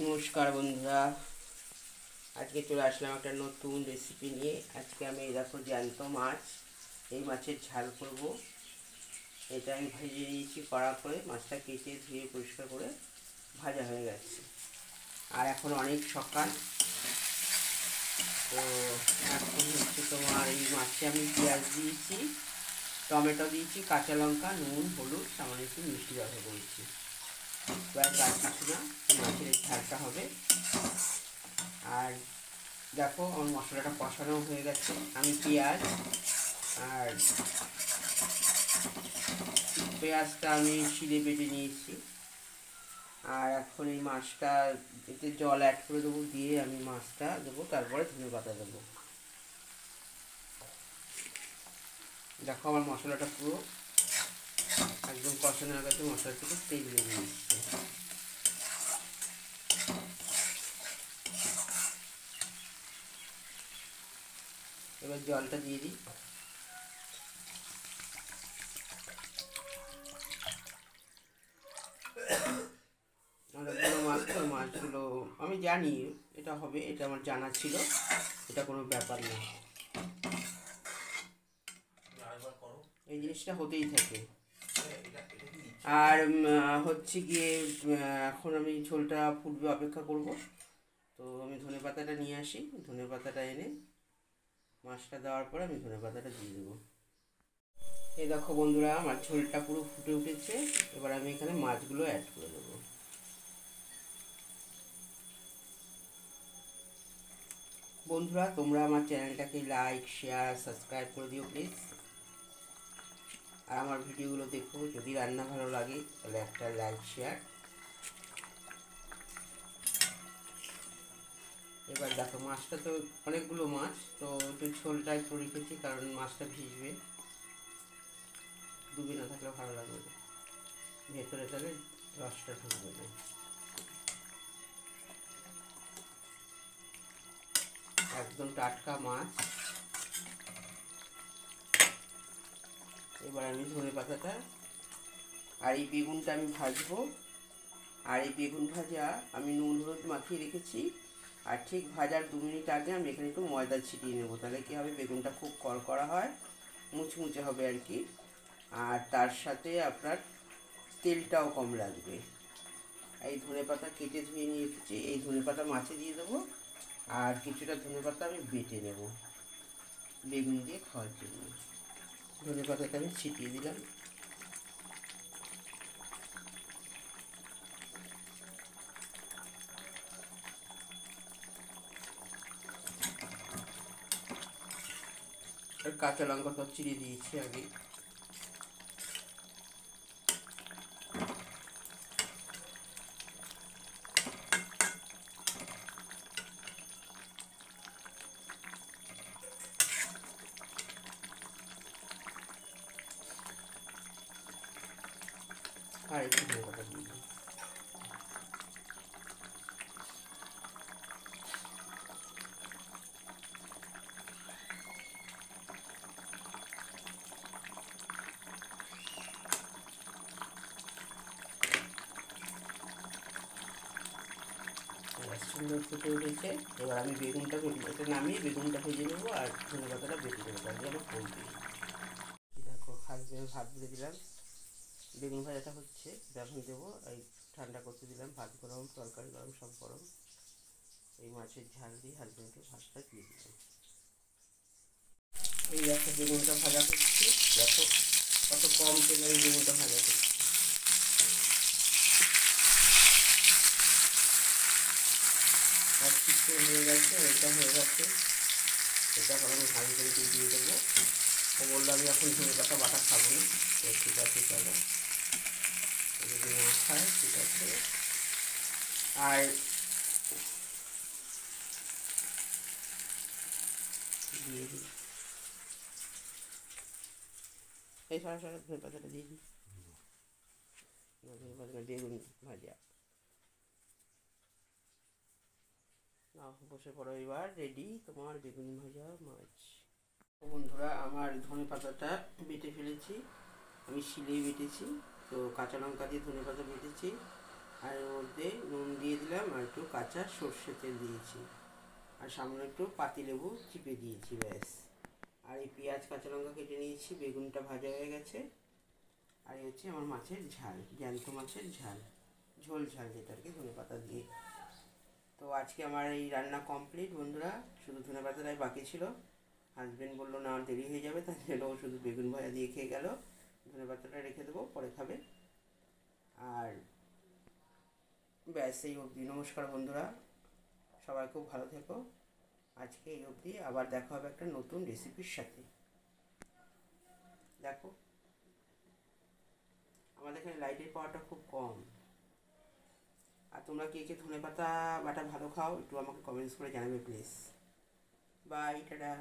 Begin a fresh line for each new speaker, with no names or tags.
নমস্কার বন্ধুরা, আজকে চলে আসলাম একটা নতুন রেসিপি নিয়ে। আজকে আমি এই দেখো জ্যান্ত মাছ, এই মাছের ঝাল করব। এটা আমি ভেজে নিয়েছি কড়া করে, মাছটা কেটে ধুয়ে পরিষ্কার করে ভাজা হয়ে গেছে। আর এখন অনেক সকাল, তো এখন হচ্ছে তোমার এই মাছে আমি পেঁয়াজ দিয়েছি, টমেটো দিয়েছি, কাঁচা লঙ্কা, নুন, হলুদ, সামান্য একটু মিষ্টি ব্যবহার করেছি। ব্যাস, আর কিছু না, মাছের এই ঝালটা হবে। আর দেখো আমার মশলাটা কষানো হয়ে গেছে। আমি পেঁয়াজটা আমি শিলে বেটে নিয়েছি। আর এখন এই মাছটা এতে জল অ্যাড করে দেবো, দিয়ে আমি মাছটা দেবো, তারপরে ধনে পাতা দেবো। দেখো আমার মশলাটা পুরো একদম কষানো হয়ে গেছে, মশলা থেকে তেল বেরিয়ে এসছে। এবার জলটা দিয়ে দিই। অনেকগুলো মাছ, তো মাছগুলো আমি জানি এটা হবে, এটা আমার জানা ছিল, এটা কোনো ব্যাপার না, এই জিনিসটা হতেই থাকে। আর হচ্ছে গিয়ে এখন আমি ঝোলটা ফুটবে অপেক্ষা করব। তো আমি ধনে পাতাটা নিয়ে আসি, ধনে পাতাটা এনে মাছটা দেওয়ার পরে আমি ধনে পাতাটা দিয়ে দেবো। এই দেখো বন্ধুরা, আমার ঝোলটা পুরো ফুটে উঠেছে। এবার আমি এখানে মাছগুলো অ্যাড করে দেবো। বন্ধুরা, তোমরা আমার চ্যানেলটাকে লাইক, শেয়ার, সাবস্ক্রাইব করে দিও প্লিজ। আর আমার ভিডিওগুলো দেখো, যদি রান্না ভালো লাগে তাহলে একটা লাইক, শেয়ার। এবার দেখো মাছটা তো অনেকগুলো মাছ, তো একটু ঝোলটা একটু রেখেছি কারণ মাছটা ভিজবে, ডুবে না থাকলে ভালো লাগবে না, ভেতরে তাহলে রসটা ঢুকবে না। একদম টাটকা মাছ। এবার আমি ধনে পাতাটা আর এই বেগুনটা আমি ভাজবো। আর এই বেগুন ভাজা আমি নুন হলুদ মাখিয়ে রেখেছি। আর ঠিক ভাজার 2 মিনিট আগে আমি এখানে একটু ময়দা ছিটিয়ে নেবো, তাহলে কী হবে, বেগুনটা খুব কড়কড়া হয়, মুচমুচে হবে আর কি। আর তার সাথে আপনার তেলটাও কম লাগবে। এই ধনেপাতা কেটে ধুয়ে নিয়ে এসেছি, এই ধনেপাতা মাছে দিয়ে দেবো। আর কিছুটা ধনেপাতা আমি বেটে নেব বেগুন দিয়ে খাওয়ার জন্য। ধনেপাতাটা আমি ছিটিয়ে দিলাম। আর কাঁচা লঙ্কা তো চিড়ে দিয়েছি আগে। আর একটু ধনেপাতা দিয়ে দিই। সুন্দর ফুটে উঠেছে। এবার আমি বেগুনটা এটা নামিয়ে বেগুনটা ভেজে নেবো আর ধনেপাতাটা বেটে নেবো, তার জন্য ফোলতে। দেখো হালকা ভাত দিয়ে দিলাম, বেগুন ভাজাটা হচ্ছে, এখন দেবো এই ঠান্ডা করতে দিলাম, ভাত গরম, তরকারি গরম, সব গরম। এই মাছের ঝাল দিয়ে হালকা একটু ভাতটা দিয়ে দিলাম। এই দেখো বেগুনটা ভাজা করছি, দেখো কত কম তেলে এই বেগুনটা ভাজা করছি। আর কিছু হয়ে গেছে, এটা হয়ে গেছে, এটা এখন আমি ভাজি করে দিয়ে দেবো। ও বললো আমি এখন ধনে পাতা বাটা খাবো না, তো ঠিক আছে চলো, যদি না খায় ঠিক আছে। আর দিয়ে দিই এই সারা সারা ধনে পাতাটা দিয়ে দিই, ধনে পাতা বেগুন ভাজা না, বসে পড়ো, এবার রেডি তোমার বেগুন ভাজা মাছ। বন্ধুরা, আমার ধনে পাতাটা বেটে ফেলেছি, আমি শিলেই বেটেছি, তো কাঁচা লঙ্কা দিয়ে ধনে পাতা বেটেছি। আর এর মধ্যে নুন দিয়ে দিলাম আর একটু কাঁচা সর্ষে তেল দিয়েছি আর সামনে একটু পাতিলেবু চিপে দিয়েছি, ব্যাস। আর এই পেঁয়াজ কাঁচা লঙ্কা কেটে নিয়েছি, বেগুনটা ভাজা হয়ে গেছে। আর এই হচ্ছে আমার মাছের ঝাল, জ্যান্ত মাছের ঝাল, ঝোল ঝাল যেটা আর কি, ধনেপাতা দিয়ে। তো আজকে আমার এই রান্না কমপ্লিট বন্ধুরা, শুধু ধনেপাতাটাই বাকি ছিল। হাজব্যান্ড বললো না দেরি হয়ে যাবে, তাই জন্য ও শুধু বেগুন ভাজা দিয়ে খেয়ে গেল। ধনেপাতাটা রেখে দেবো, পরে খাবে। আর ব্যাস এই অবধি। নমস্কার বন্ধুরা, সবাই খুব ভালো থেকো। আজকে এই অবধি, আবার দেখা হবে একটা নতুন রেসিপির সাথে। দেখো আমাদের এখানে লাইটের পাওয়ারটা খুব কম। আর তোমরা কে কে ধনেপাতা বাটা ভালো খাও, একটু আমাকে কমেন্টস করে জানাবে প্লিজ। By, tata.